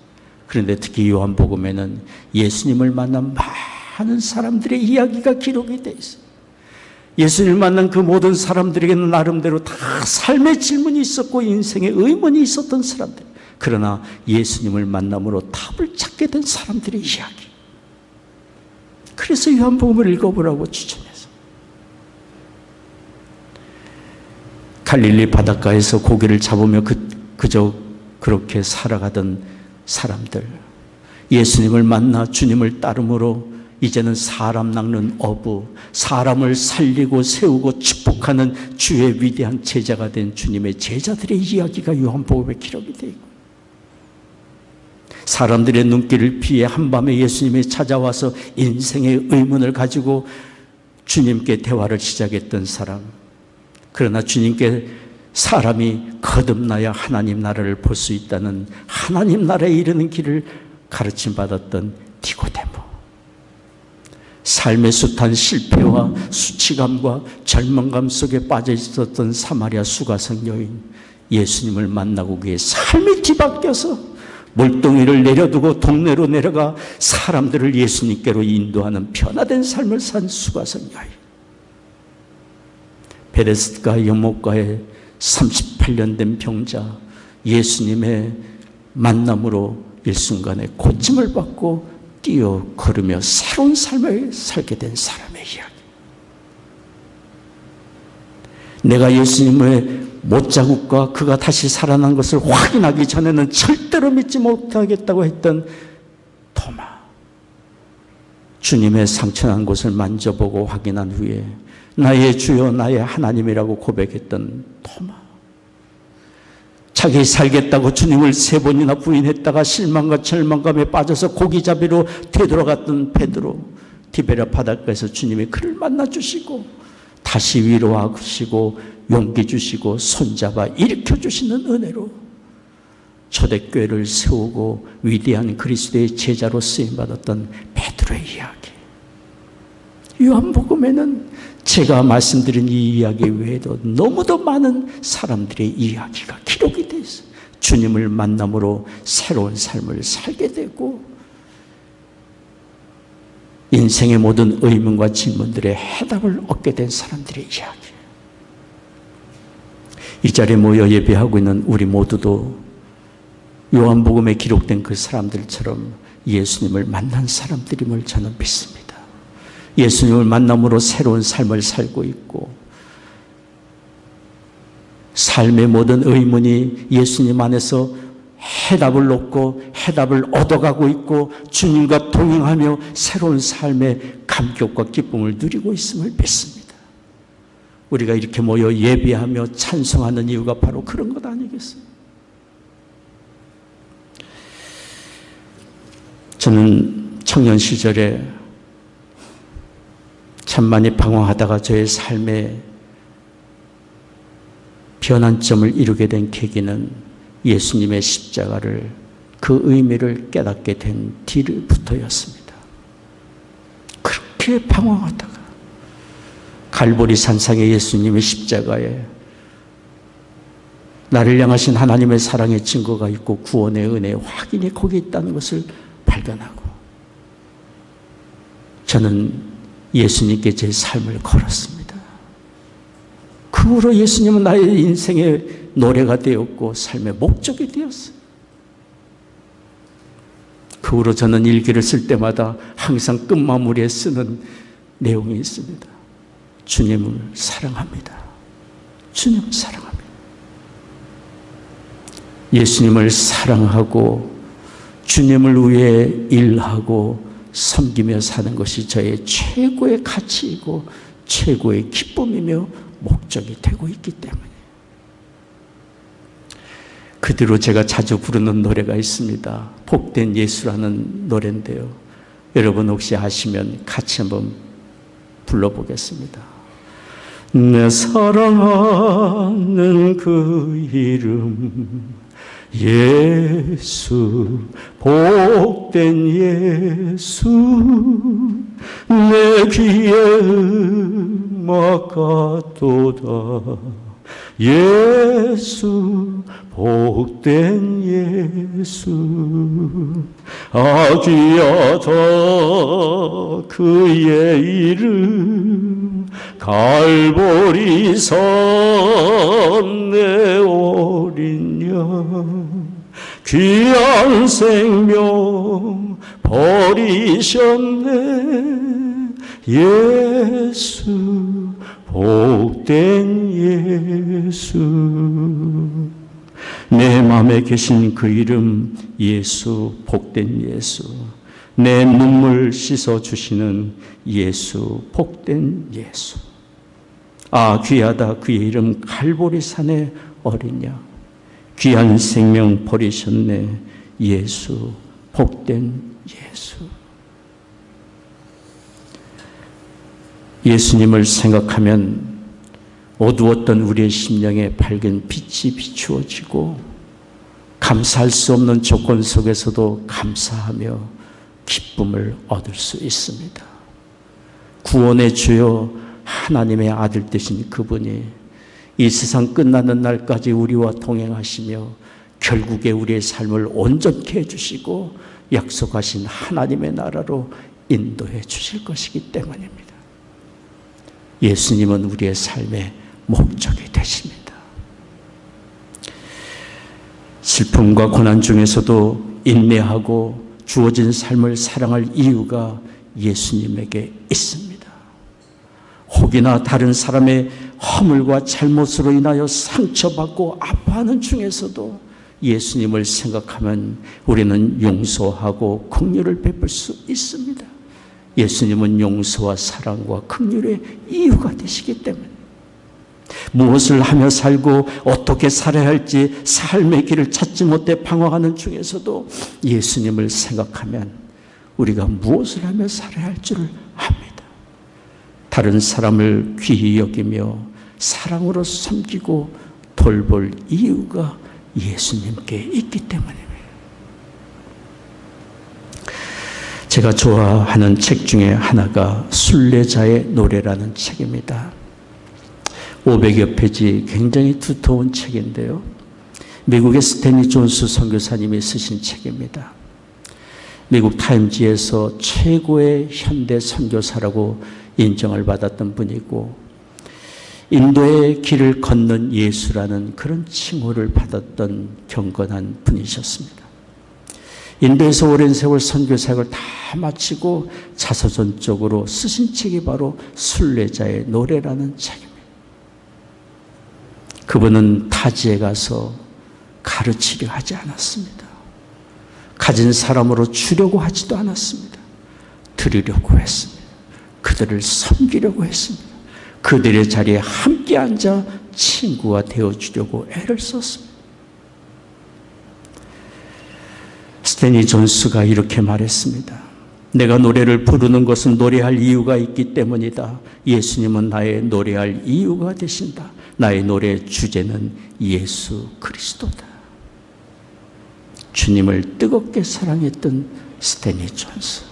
그런데 특히 요한복음에는 예수님을 만난 많은 사람들의 이야기가 기록이 되어 있어요. 예수님을 만난 그 모든 사람들에게는 나름대로 다 삶의 질문이 있었고 인생의 의문이 있었던 사람들, 그러나 예수님을 만남으로 답을 찾게 된 사람들의 이야기. 그래서 요한복음을 읽어보라고 추천해서. 갈릴리 바닷가에서 고기를 잡으며 그저 그렇게 살아가던 사람들, 예수님을 만나 주님을 따름으로 이제는 사람 낚는 어부, 사람을 살리고 세우고 축복하는 주의 위대한 제자가 된 주님의 제자들의 이야기가 요한복음에 기록이 되어 있고, 사람들의 눈길을 피해 한밤에 예수님이 찾아와서 인생의 의문을 가지고 주님께 대화를 시작했던 사람, 그러나 주님께 사람이 거듭나야 하나님 나라를 볼 수 있다는 하나님 나라에 이르는 길을 가르침 받았던 니고데모, 삶의 숱한 실패와 수치감과 절망감 속에 빠져 있었던 사마리아 수가성 여인, 예수님을 만나고 그의 삶이 뒤바뀌어서 물동이를 내려두고 동네로 내려가 사람들을 예수님께로 인도하는 변화된 삶을 산 수가성 여인, 베데스다 연못가에 38년 된 병자, 예수님의 만남으로 일순간에 고침을 받고 뛰어 걸으며 새로운 삶을 살게 된 사람의 이야기. 내가 예수님의 못자국과 그가 다시 살아난 것을 확인하기 전에는 절대로 믿지 못하겠다고 했던 토마, 주님의 상처난 곳을 만져보고 확인한 후에 나의 주여 나의 하나님이라고 고백했던 토마, 자기 살겠다고 주님을 3번이나 부인했다가 실망과 절망감에 빠져서 고기잡이로 되돌아갔던 베드로, 디베랴 바닷가에서 주님이 그를 만나주시고 다시 위로하시고 용기 주시고 손잡아 일으켜주시는 은혜로 초대교회를 세우고 위대한 그리스도의 제자로 쓰임받았던 베드로의 이야기. 요한복음에는 제가 말씀드린 이 이야기 외에도 너무도 많은 사람들의 이야기가 기록이 되어 있어요. 주님을 만남으로 새로운 삶을 살게 되고 인생의 모든 의문과 질문들의 해답을 얻게 된 사람들의 이야기. 이 자리에 모여 예배하고 있는 우리 모두도 요한복음에 기록된 그 사람들처럼 예수님을 만난 사람들임을 저는 믿습니다. 예수님을 만남으로 새로운 삶을 살고 있고 삶의 모든 의문이 예수님 안에서 해답을 얻고 해답을 얻어가고 있고 주님과 동행하며 새로운 삶의 감격과 기쁨을 누리고 있음을 믿습니다. 우리가 이렇게 모여 예배하며 찬송하는 이유가 바로 그런 것 아니겠어요? 저는 청년 시절에 참 많이 방황하다가 저의 삶의 변환점을 이루게 된 계기는 예수님의 십자가를, 그 의미를 깨닫게 된 뒤부터였습니다. 그렇게 방황하다가 갈보리 산상의 예수님의 십자가에 나를 향하신 하나님의 사랑의 증거가 있고 구원의 은혜의 확인이 거기 있다는 것을 발견하고 저는 예수님께 제 삶을 걸었습니다. 그 후로 예수님은 나의 인생의 노래가 되었고 삶의 목적이 되었어요. 그 후로 저는 일기를 쓸 때마다 항상 끝마무리에 쓰는 내용이 있습니다. 주님을 사랑합니다. 주님을 사랑합니다. 예수님을 사랑하고 주님을 위해 일하고 섬기며 사는 것이 저의 최고의 가치이고 최고의 기쁨이며 목적이 되고 있기 때문에 그 뒤로 제가 자주 부르는 노래가 있습니다. 복된 예수라는 노래인데요. 여러분 혹시 아시면 같이 한번 불러보겠습니다. 내 사랑하는 그 이름 예수, 복된 예수, 내 귀에 음악 같도다. 예수, 복된 예수, 귀하다 그의 이름, 갈보리산 내 어린 양, 귀한 생명 버리셨네. 예수, 복된 예수, 내 마음에 계신 그 이름 예수, 복된 예수, 내 눈물 씻어주시는 예수, 복된 예수. 귀하다 그의 이름, 갈보리산의 어린 양, 귀한 생명 버리셨네. 예수, 복된 예수. 예수님을 생각하면 어두웠던 우리의 심령에 밝은 빛이 비추어지고 감사할 수 없는 조건 속에서도 감사하며 기쁨을 얻을 수 있습니다. 구원의 주여 하나님의 아들 되신 그분이 이 세상 끝나는 날까지 우리와 동행하시며 결국에 우리의 삶을 온전케 해주시고 약속하신 하나님의 나라로 인도해 주실 것이기 때문입니다. 예수님은 우리의 삶의 목적이 되십니다. 슬픔과 고난 중에서도 인내하고 주어진 삶을 사랑할 이유가 예수님에게 있습니다. 혹이나 다른 사람의 허물과 잘못으로 인하여 상처받고 아파하는 중에서도 예수님을 생각하면 우리는 용서하고 긍휼을 베풀 수 있습니다. 예수님은 용서와 사랑과 긍휼의 이유가 되시기 때문에 무엇을 하며 살고 어떻게 살아야 할지 삶의 길을 찾지 못해 방황하는 중에서도 예수님을 생각하면 우리가 무엇을 하며 살아야 할 줄을 압니다. 다른 사람을 귀히 여기며 사랑으로 섬기고 돌볼 이유가 예수님께 있기 때문입니다. 제가 좋아하는 책 중에 하나가 순례자의 노래라는 책입니다. 500여 페이지 굉장히 두터운 책인데요. 미국의 스탠리 존스 선교사님이 쓰신 책입니다. 미국 타임지에서 최고의 현대 선교사라고 인정을 받았던 분이고 인도의 길을 걷는 예수라는 그런 칭호를 받았던 경건한 분이셨습니다. 인도에서 오랜 세월 선교사역을 다 마치고 자서전적으로 쓰신 책이 바로 순례자의 노래라는 책입니다. 그분은 타지에 가서 가르치려 하지 않았습니다. 가진 사람으로 주려고 하지도 않았습니다. 드리려고 했습니다. 그들을 섬기려고 했습니다. 그들의 자리에 함께 앉아 친구가 되어주려고 애를 썼습니다. 스탠리 존스가 이렇게 말했습니다. 내가 노래를 부르는 것은 노래할 이유가 있기 때문이다. 예수님은 나의 노래할 이유가 되신다. 나의 노래의 주제는 예수 그리스도다. 주님을 뜨겁게 사랑했던 스탠리 존스.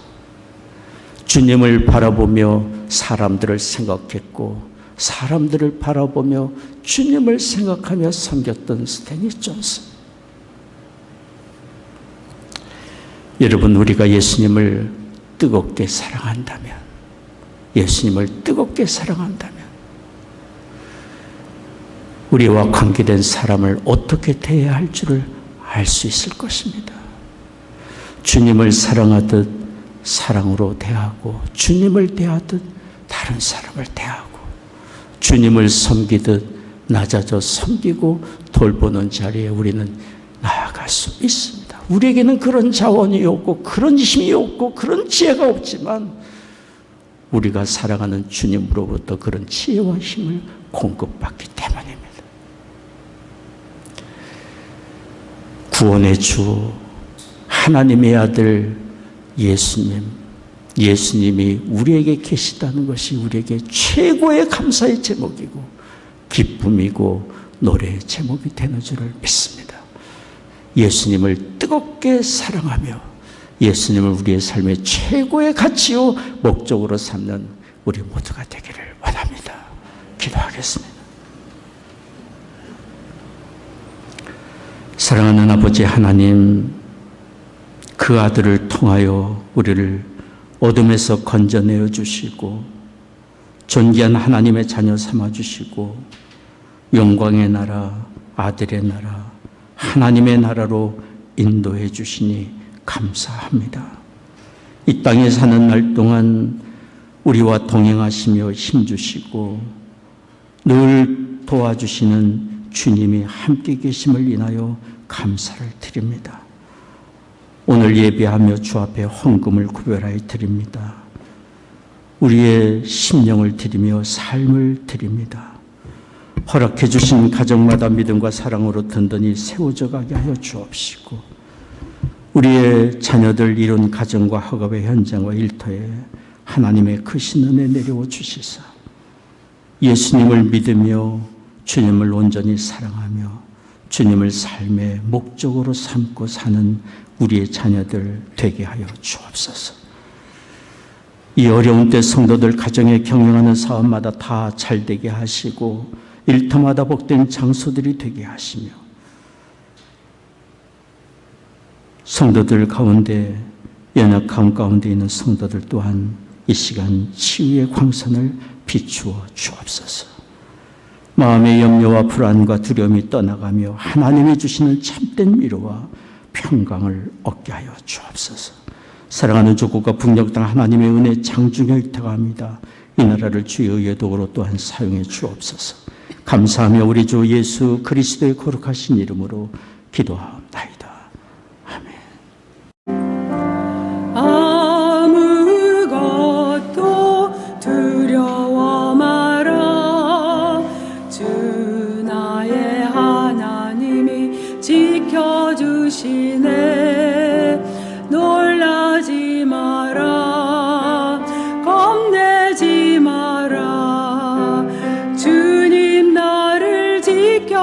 주님을 바라보며 사람들을 생각했고 사람들을 바라보며 주님을 생각하며 섬겼던 스탠리 존스. 여러분, 우리가 예수님을 뜨겁게 사랑한다면, 예수님을 뜨겁게 사랑한다면 우리와 관계된 사람을 어떻게 대해야 할 줄을 알 수 있을 것입니다. 주님을 사랑하듯 사랑으로 대하고, 주님을 대하듯 다른 사람을 대하고, 주님을 섬기듯 낮아져 섬기고 돌보는 자리에 우리는 나아갈 수 있습니다. 우리에게는 그런 자원이 없고 그런 힘이 없고 그런 지혜가 없지만 우리가 사랑하는 주님으로부터 그런 지혜와 힘을 공급받기 때문입니다. 구원의 주 하나님의 아들 예수님이 우리에게 계시다는 것이 우리에게 최고의 감사의 제목이고 기쁨이고 노래의 제목이 되는 줄을 믿습니다. 예수님을 뜨겁게 사랑하며 예수님을 우리의 삶의 최고의 가치요 목적으로 삼는 우리 모두가 되기를 원합니다. 기도하겠습니다. 사랑하는 아버지 하나님, 그 아들을 통하여 우리를 어둠에서 건져내어 주시고 존귀한 하나님의 자녀 삼아 주시고 영광의 나라, 아들의 나라, 하나님의 나라로 인도해 주시니 감사합니다. 이 땅에 사는 날 동안 우리와 동행하시며 힘주시고 늘 도와주시는 주님이 함께 계심을 인하여 감사를 드립니다. 오늘 예배하며 주 앞에 헌금을 구별하여 드립니다. 우리의 심령을 드리며 삶을 드립니다. 허락해 주신 가정마다 믿음과 사랑으로 든든히 세워져 가게 하여 주옵시고 우리의 자녀들 이룬 가정과 학업의 현장과 일터에 하나님의 크신 은혜 내려오 주시사 예수님을 믿으며 주님을 온전히 사랑하며 주님을 삶의 목적으로 삼고 사는 우리의 자녀들 되게 하여 주옵소서. 이 어려운 때 성도들 가정에 경영하는 사업마다 다 잘되게 하시고 일터마다 복된 장소들이 되게 하시며 성도들 가운데 연약한 가운데 있는 성도들 또한 이 시간 치유의 광선을 비추어 주옵소서. 마음의 염려와 불안과 두려움이 떠나가며 하나님이 주시는 참된 위로와 평강을 얻게 하여 주옵소서. 사랑하는 조국과 북녘 땅 하나님의 은혜 장중에 일터합니다. 이 나라를 주의 의의 도구로 또한 사용해 주옵소서. 감사하며 우리 주 예수 그리스도의 거룩하신 이름으로 기도하옵나이다. 아무것도 두려워 마라. 주 나의 하나님이 지켜주시네. 놀라지 마라. 겁내지 마라. 주님 나를 지켜주시네.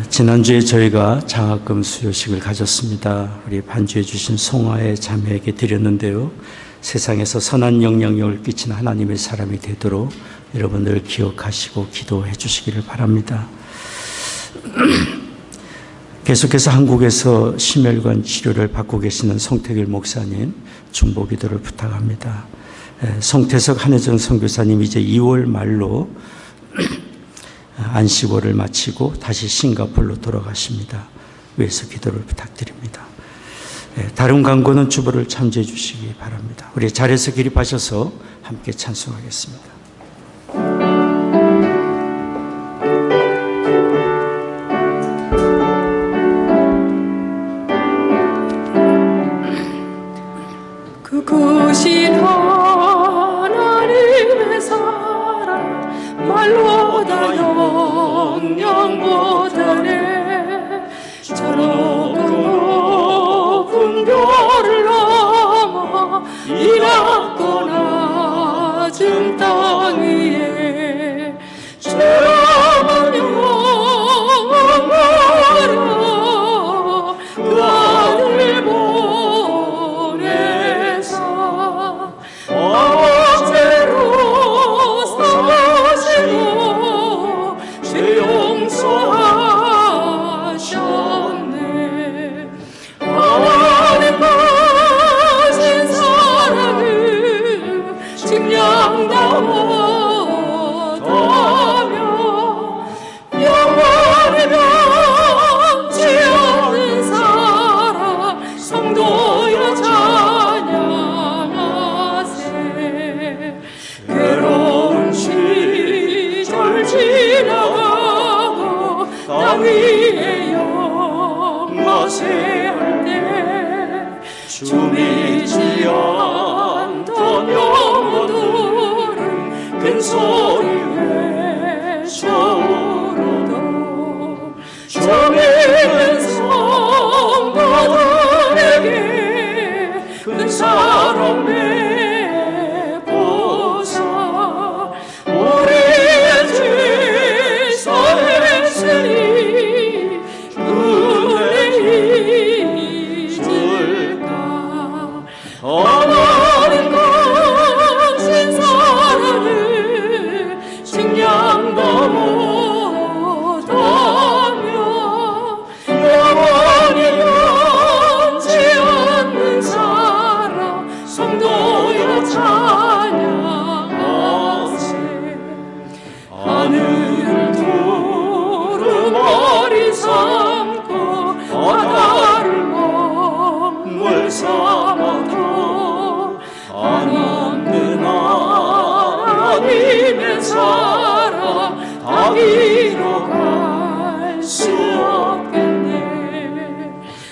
지난주에 저희가 장학금 수여식을 가졌습니다. 우리 반주해 주신 송아의 자매에게 드렸는데요. 세상에서 선한 영향력을 끼친 하나님의 사람이 되도록 여러분들 기억하시고 기도해 주시기를 바랍니다. 계속해서 한국에서 심혈관 치료를 받고 계시는 송태길 목사님 중보 기도를 부탁합니다. 송태석 한혜정 선교사님 이제 2월 말로 안식월을 마치고 다시 싱가포르로 돌아가십니다. 위에서 기도를 부탁드립니다. 다른 광고는 주보를 참조해 주시기 바랍니다. 우리 자리에서 기립하셔서 함께 찬송하겠습니다. 그것이 하나님의 사랑 말로 다 영영 못하네. 저 높은 별을 넘어 이 낮고 낮은 땅 위에 죄만 영원하려 그 아들 보내사 죄로 사시고 죄 용서하셨네. 하나님 가신 사랑을 증량다 못하며 영원히 변치 않는 사랑 성도여 찬양하세. 괴로운 시절 지나가고 땅 위에 영마세 할 때 주 믿지 않던 영혼들은 큰 소리 외쳐오르도 주 믿는 성도들에게 큰 사랑 베푸사. 우리의 죄 사했으니 은혜 잊을까. 하나님 가신 사랑을 증량다 못하며 영원히 변치 않는 사랑 성도여 찬양하세. 하늘을 두루마리 삼고 바다를 먹물 삼아도 안 없는 하나님의 사랑 다 이뤄 갈 수 없겠네.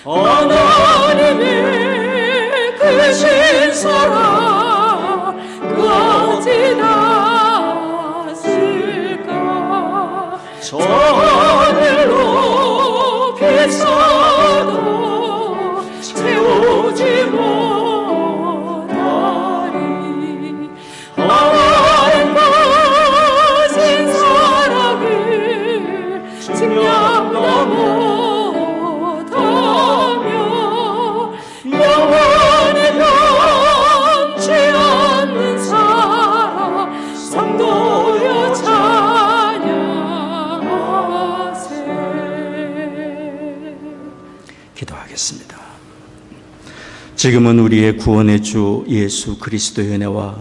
하나님의 크신 사랑 그 어찌 닿았을까. 저 하늘로 비싸도 채우지 못하리. 하나님 가신 사랑을 증량다 못하며 영원히 변치 않는 사랑 성도여 찬양하세. 기도하겠습니다. 지금은 우리의 구원의 주 예수 그리스도의 은혜와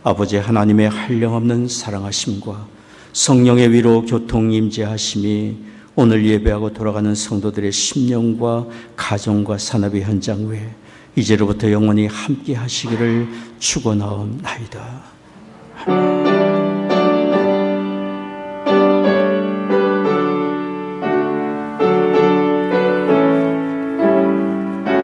아버지 하나님의 한량없는 사랑하심과 성령의 위로 교통 임재하심이 오늘 예배하고 돌아가는 성도들의 심령과 가정과 산업의 현장 외에 이제로부터 영원히 함께 하시기를 축원하옵나이다. 아멘.